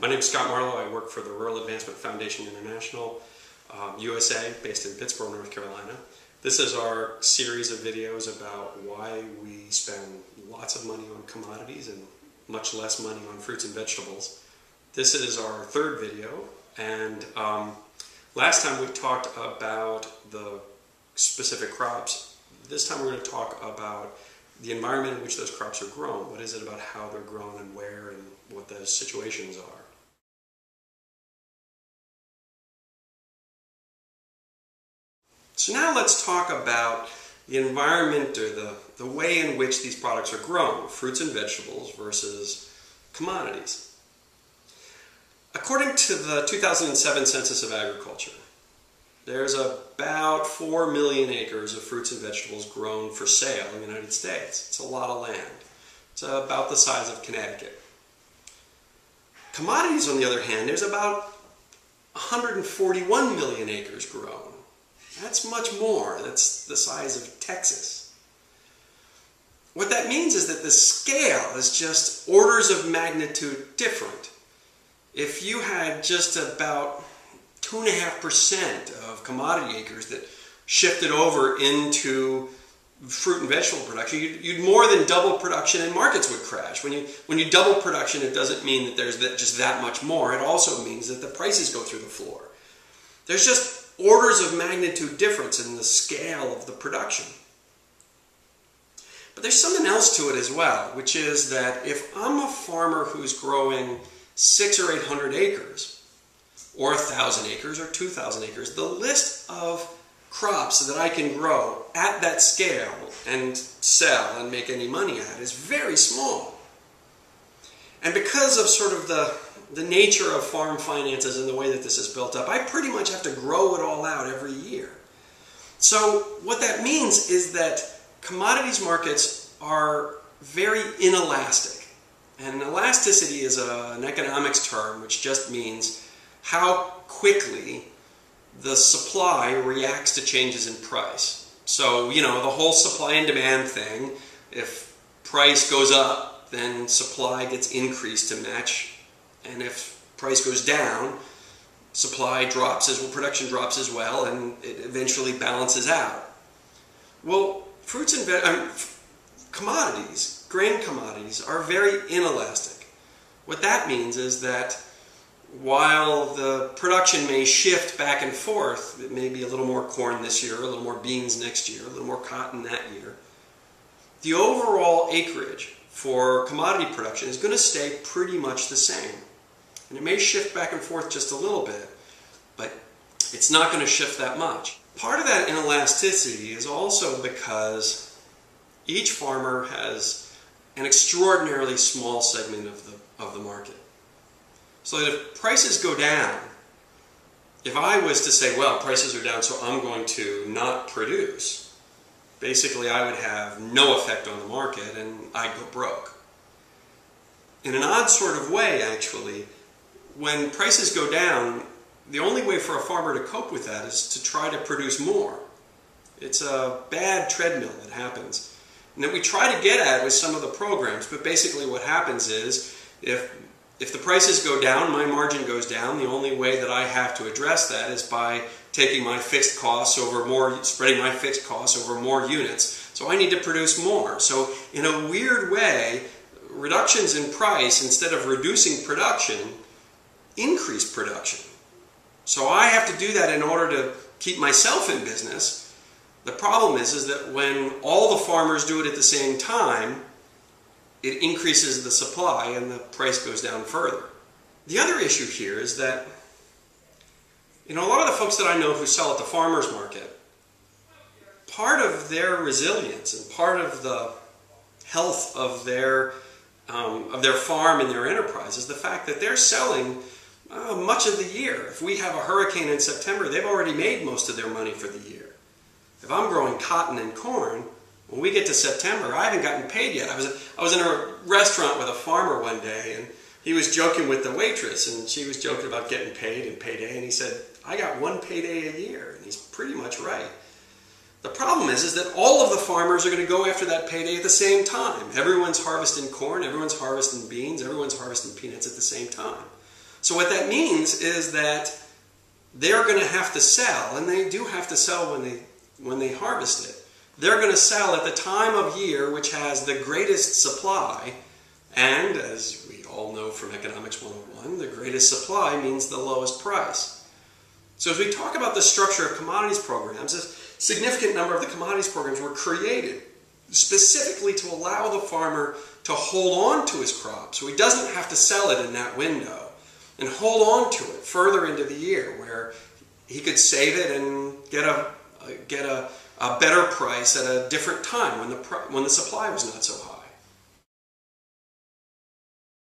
My name is Scott Marlowe. I work for the Rural Advancement Foundation International, USA, based in Pittsburgh, North Carolina. This is our series of videos about why we spend lots of money on commodities and much less money on fruits and vegetables. This is our third video, and last time we talked about the specific crops. This time we're going to talk about the environment in which those crops are grown. What is it about how they're grown and where and what those situations are. So now let's talk about the environment or the way in which these products are grown, fruits and vegetables versus commodities. According to the 2007 Census of Agriculture, there's about 4 million acres of fruits and vegetables grown for sale in the United States. It's a lot of land. It's about the size of Connecticut. Commodities, on the other hand, there's about 141 million acres grown. That's much more. That's the size of Texas. What that means is that the scale is just orders of magnitude different. If you had just about 2.5% of commodity acres that shifted over into fruit and vegetable production, you'd more than double production and markets would crash. When you double production, it doesn't mean that there's just that much more. It also means that the prices go through the floor. There's just orders of magnitude difference in the scale of the production. But there's something else to it as well, which is that if I'm a farmer who's growing 600 or 800 acres, or 1,000 acres, or 2,000 acres, the list of crops that I can grow at that scale and sell and make any money at is very small. And because of sort of the nature of farm finances and the way that this is built up, I pretty much have to grow it all out every year. So what that means is that commodities markets are very inelastic. And elasticity is an economics term which just means how quickly the supply reacts to changes in price. So, you know, the whole supply and demand thing, if price goes up, then supply gets increased to match. And if price goes down, supply drops as well, production drops as well, and it eventually balances out. Well, fruits and commodities, grain commodities, are very inelastic. What that means is that while the production may shift back and forth, it may be a little more corn this year, a little more beans next year, a little more cotton that year, the overall acreage for commodity production is going to stay pretty much the same. And it may shift back and forth just a little bit, but it's not going to shift that much. Part of that inelasticity is also because each farmer has an extraordinarily small segment of the market. So that if prices go down, if I was to say, well, prices are down, so I'm going to not produce, basically I would have no effect on the market and I'd go broke. In an odd sort of way, actually, when prices go down, the only way for a farmer to cope with that is to try to produce more. It's a bad treadmill that happens. And that we try to get at with some of the programs, but basically what happens is, if the prices go down, my margin goes down. The only way that I have to address that is by taking my fixed costs over more, spreading my fixed costs over more units. So I need to produce more. So in a weird way, reductions in price, instead of reducing production, increase production. So I have to do that in order to keep myself in business. The problem is that when all the farmers do it at the same time, it increases the supply and the price goes down further. The other issue here is that, you know, a lot of the folks that I know who sell at the farmer's market, part of their resilience and part of the health of their farm and their enterprise is the fact that they're selling much of the year. If we have a hurricane in September, they've already made most of their money for the year. If I'm growing cotton and corn, when we get to September, I haven't gotten paid yet. I was in a restaurant with a farmer one day, and he was joking with the waitress, and she was joking about getting paid and payday, and he said, I got one payday a year, and he's pretty much right. The problem is that all of the farmers are going to go after that payday at the same time. Everyone's harvesting corn, everyone's harvesting beans, everyone's harvesting peanuts at the same time. So what that means is that they're going to have to sell, and they do have to sell when they harvest it. They're going to sell at the time of year which has the greatest supply, and as we all know from Economics 101, the greatest supply means the lowest price. So as we talk about the structure of commodities programs, a significant number of the commodities programs were created specifically to allow the farmer to hold on to his crop so he doesn't have to sell it in that window, and hold on to it further into the year where he could save it and get a better price at a different time when the supply was not so high.